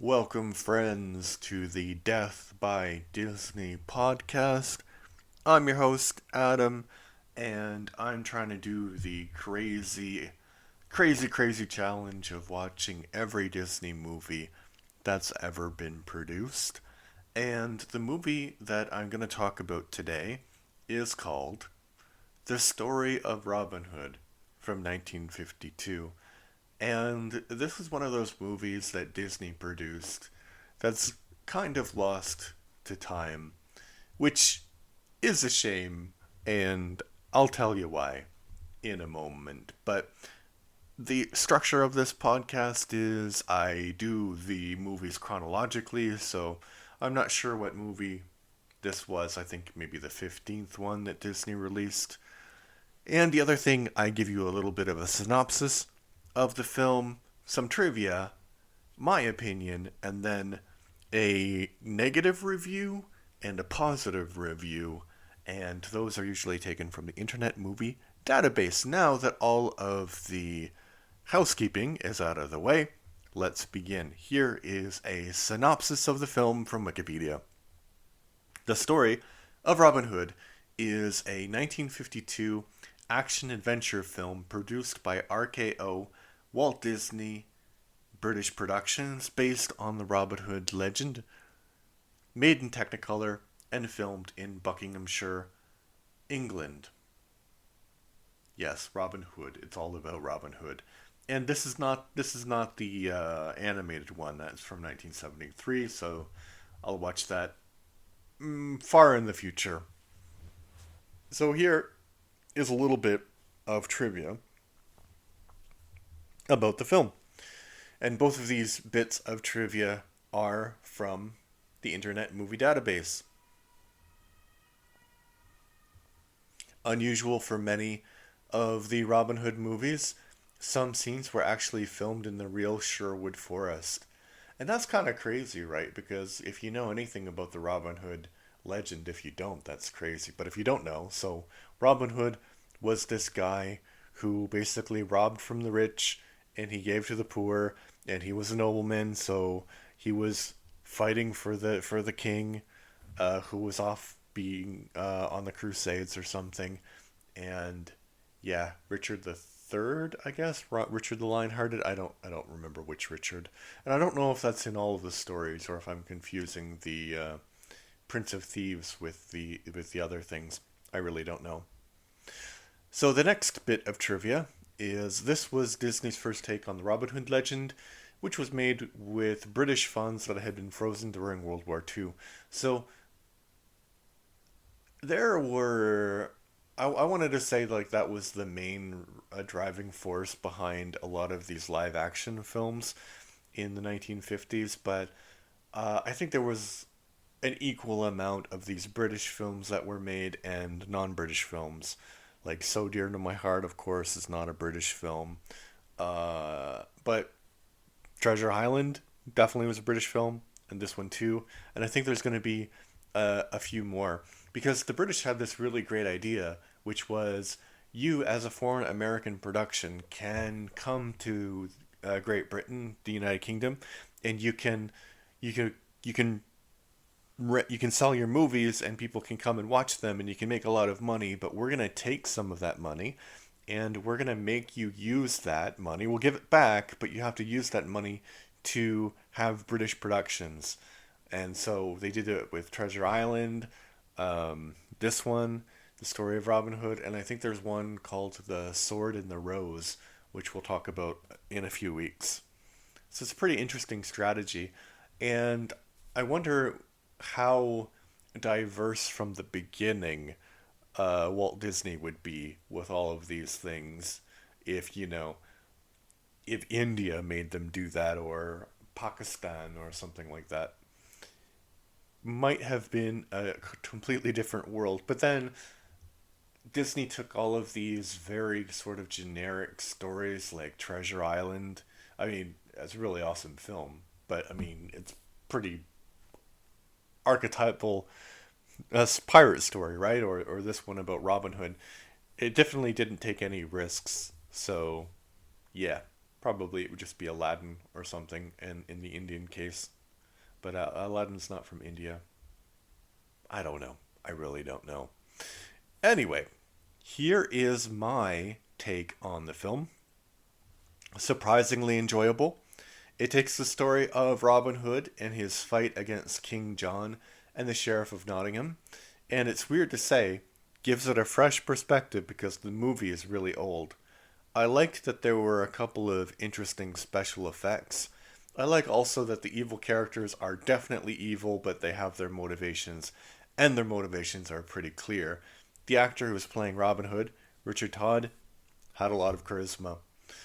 Welcome, friends, to the Death by Disney podcast. I'm your host, Adam, and I'm trying to do the crazy challenge of watching every Disney movie that's ever been produced. And the movie that I'm going to talk about today is called The Story of Robin Hood from 1952. And this is one of those movies that Disney produced that's kind of lost to time, which is a shame, and I'll tell you why in a moment. But the structure of this podcast is I do the movies chronologically, so I'm not sure what movie this was. I think maybe the 15th one that Disney released. And the other thing, I give you a little bit of a synopsis of the film, some trivia, my opinion, and then a negative review and a positive review. And those are usually taken from the Internet Movie Database. Now that all of the housekeeping is out of the way, let's begin. Here is a synopsis of the film from Wikipedia. The story of Robin Hood is a 1952 action adventure film produced by RKO Walt Disney British Productions based on the Robin Hood legend, made in Technicolor and filmed in Buckinghamshire, England. Yes, Robin Hood. It's all about Robin Hood. And this is not the animated one. That's from 1973, so I'll watch that far in the future. So here is a little bit of trivia about the film. And both of these bits of trivia are from the Internet Movie Database. Unusual for many of the Robin Hood movies, some scenes were actually filmed in the real Sherwood Forest. And that's kind of crazy, right? Because if you know anything about the Robin Hood legend, if you don't, that's crazy. But if you don't know, so Robin Hood was this guy who basically robbed from the rich and he gave to the poor, and he was a nobleman, so he was fighting for the king, who was off being on the Crusades or something, and yeah, Richard the Third, I guess, Richard the Lionhearted. I don't remember which Richard, and I don't know if that's in all of the stories or if I'm confusing the Prince of Thieves with the other things. I really don't know. So the next bit of trivia is this was Disney's first take on the Robin Hood legend, which was made with British funds that had been frozen during World War II. So there were. I wanted to say like that was the main driving force behind a lot of these live action films in the 1950s, but I think there was an equal amount of these British films that were made and non-British films. Like So Dear to My Heart, of course, is not a British film, but Treasure Island definitely was a British film, and this one too. And I think there's going to be a few more because the British had this really great idea, which was you as a foreign American production can come to Great Britain, the United Kingdom, and you can you can you can sell your movies and people can come and watch them and you can make a lot of money, but we're going to take some of that money and we're going to make you use that money. We'll give it back, but you have to use that money to have British productions. And so they did it with Treasure Island, this one, The Story of Robin Hood, and I think there's one called The Sword and the Rose, which we'll talk about in a few weeks. So it's a pretty interesting strategy. And I wonder how diverse from the beginning Walt Disney would be with all of these things if, if India made them do that or Pakistan or something like that. Might have been a completely different world. But then Disney took all of these very sort of generic stories like Treasure Island. I mean, it's a really awesome film, but I mean, it's pretty archetypal pirate story, right? Or this one about Robin Hood. It definitely didn't take any risks. So, yeah. Probably it would just be Aladdin or something in the Indian case. But Aladdin's not from India. I don't know. I really don't know. Anyway, here is my take on the film. Surprisingly enjoyable. It takes the story of Robin Hood and his fight against King John and the Sheriff of Nottingham, and it's weird to say, gives it a fresh perspective because the movie is really old. I liked that there were a couple of interesting special effects. I like also that the evil characters are definitely evil, but they have their motivations, and their motivations are pretty clear. The actor who was playing Robin Hood, Richard Todd, had a lot of charisma.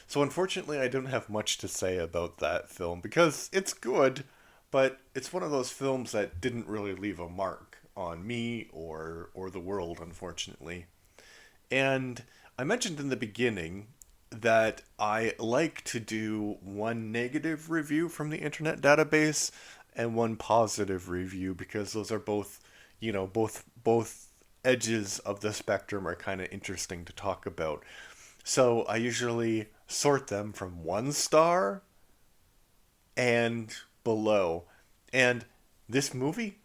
So unfortunately, I don't have much to say about that film because it's good, but it's one of those films that didn't really leave a mark on me or the world, unfortunately. And I mentioned in the beginning that I like to do one negative review from the internet database and one positive review because those are both, both edges of the spectrum are kind of interesting to talk about. So I usually sort them from 1 star and below. And this movie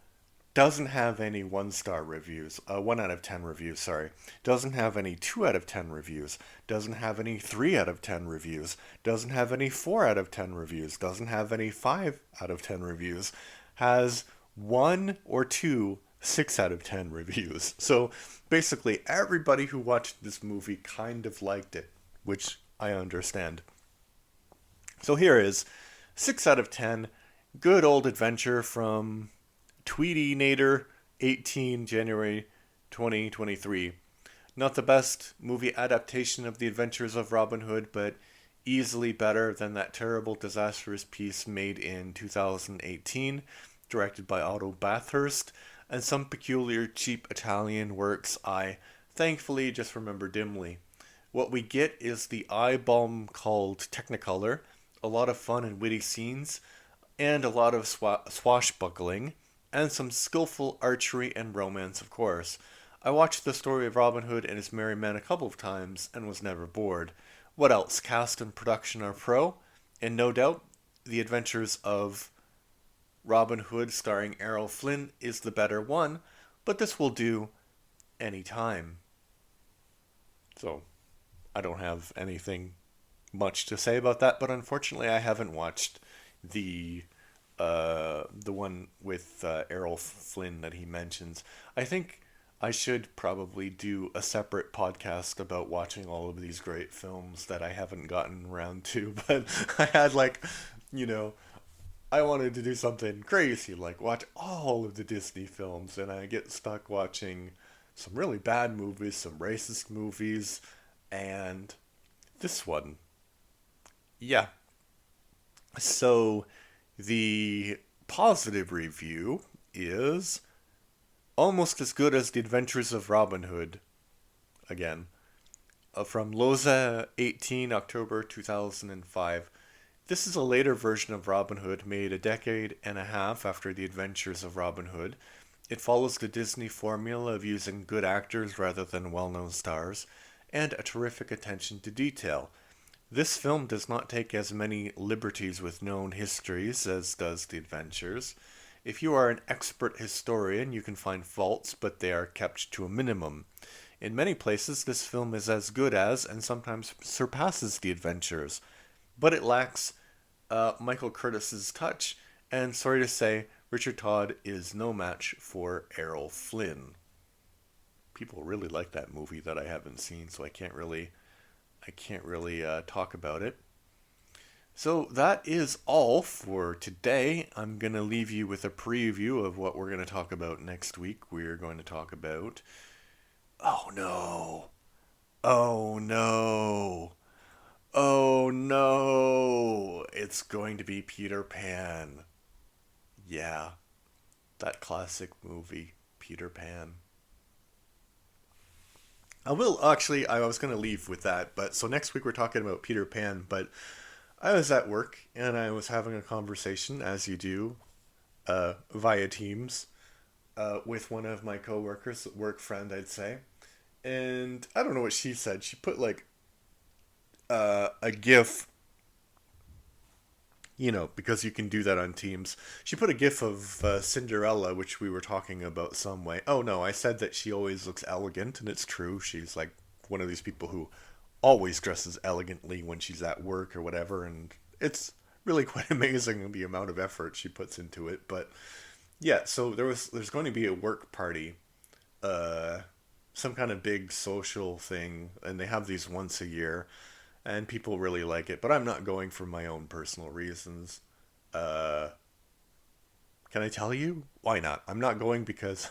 doesn't have any 1 star reviews, 1 out of 10 reviews, sorry. Doesn't have any 2 out of 10 reviews. Doesn't have any 3 out of 10 reviews. Doesn't have any 4 out of 10 reviews. Doesn't have any 5 out of 10 reviews. Has 1 or 2 6 out of 10 reviews. So basically, everybody who watched this movie kind of liked it, which I understand. So here is 6 out of 10. Good old adventure from Tweety Nader, 18 January 2023. Not the best movie adaptation of the adventures of Robin Hood, but easily better than that terrible, disastrous piece made in 2018, directed by Otto Bathurst, and some peculiar cheap Italian works I thankfully just remember dimly. What we get is the eye balm called Technicolor, a lot of fun and witty scenes, and a lot of swashbuckling, and some skillful archery and romance, of course. I watched the story of Robin Hood and his merry men a couple of times and was never bored. What else? Cast and production are pro, and no doubt, the adventures of Robin Hood starring Errol Flynn is the better one, but this will do any time. So, I don't have anything much to say about that, but unfortunately I haven't watched the one with Errol Flynn that he mentions. I think I should probably do a separate podcast about watching all of these great films that I haven't gotten around to, but I had you know, I wanted to do something crazy, like watch all of the Disney films, and I get stuck watching some really bad movies, some racist movies, and this one. Yeah. So the positive review is almost as good as The Adventures of Robin Hood. Again, from Loza 18, October 2005. This is a later version of Robin Hood made a decade and a half after The Adventures of Robin Hood. It follows the Disney formula of using good actors rather than well-known stars, and a terrific attention to detail. This film does not take as many liberties with known histories as does The Adventures. If you are an expert historian, you can find faults, but they are kept to a minimum. In many places, this film is as good as, and sometimes surpasses, The Adventures, but it lacks Michael Curtis's touch, and sorry to say, Richard Todd is no match for Errol Flynn. People really like that movie that I haven't seen, so I can't really talk about it. So that is all for today. I'm going to leave you with a preview of what we're going to talk about next week. We're going to talk about. Oh no! Oh no! Oh no! It's going to be Peter Pan. Yeah, that classic movie, Peter Pan. I will actually. I was going to leave with that, but so next week we're talking about Peter Pan. But I was at work and I was having a conversation, as you do, via Teams, with one of my coworkers, work friend, I'd say. And I don't know what she said. She put like a GIF because you can do that on Teams. She put a gif of Cinderella, which we were talking about some way. Oh no, I said that she always looks elegant, and it's true. She's like one of these people who always dresses elegantly when she's at work or whatever, and it's really quite amazing the amount of effort she puts into it. But yeah, so there's going to be a work party, uh, some kind of big social thing, and they have these once a year, and people really like it. But I'm not going for my own personal reasons. Uh, can I tell you why not? I'm not going because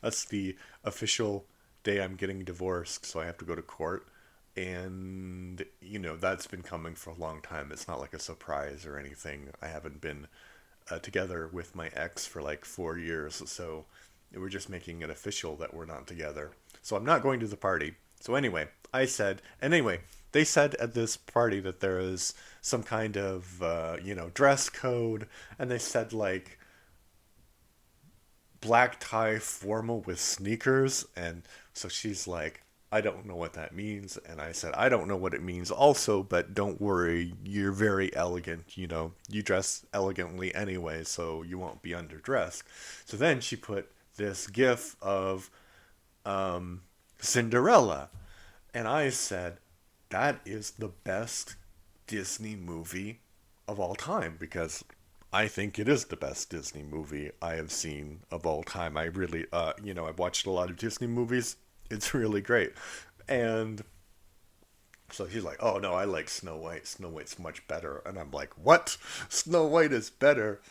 that's the official day I'm getting divorced, so I have to go to court. And that's been coming for a long time. It's not like a surprise or anything. I haven't been together with my ex for like 4 years, so we're just making it official that we're not together. So I'm not going to the party. So anyway, anyway, they said at this party that there is some kind of dress code, and they said like black tie formal with sneakers, and so she's like, I don't know what that means. And I said, I don't know what it means also, but don't worry, you're very elegant, you dress elegantly anyway, so you won't be underdressed. So then she put this gif of Cinderella, and I said, that is the best Disney movie of all time, because I think it is the best Disney movie I have seen of all time. I really, I've watched a lot of Disney movies. It's really great. And so she's like, oh no, I like Snow White. Snow White's much better. And I'm like, what? Snow White is better?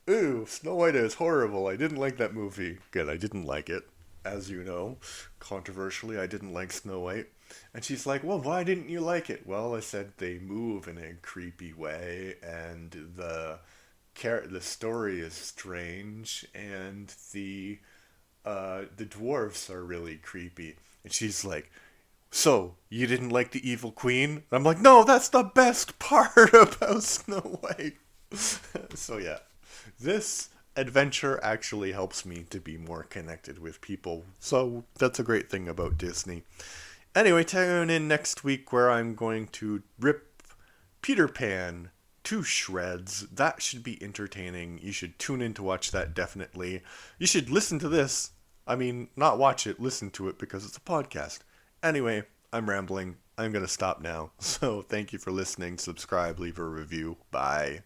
Ooh, Snow White is horrible. I didn't like that movie. Good, I didn't like it. As you know, controversially, I didn't like Snow White. And she's like, well, why didn't you like it? Well, I said they move in a creepy way, and the story is strange, and the dwarfs are really creepy. And she's like, so you didn't like the evil queen? And I'm like, no, that's the best part about Snow White. So yeah, this adventure actually helps me to be more connected with people. So that's a great thing about Disney. Anyway, tune in next week where I'm going to rip Peter Pan to shreds. That should be entertaining. You should tune in to watch that definitely. You should listen to this. I mean, not watch it, listen to it because it's a podcast. Anyway, I'm rambling. I'm going to stop now. So thank you for listening. Subscribe, leave a review. Bye.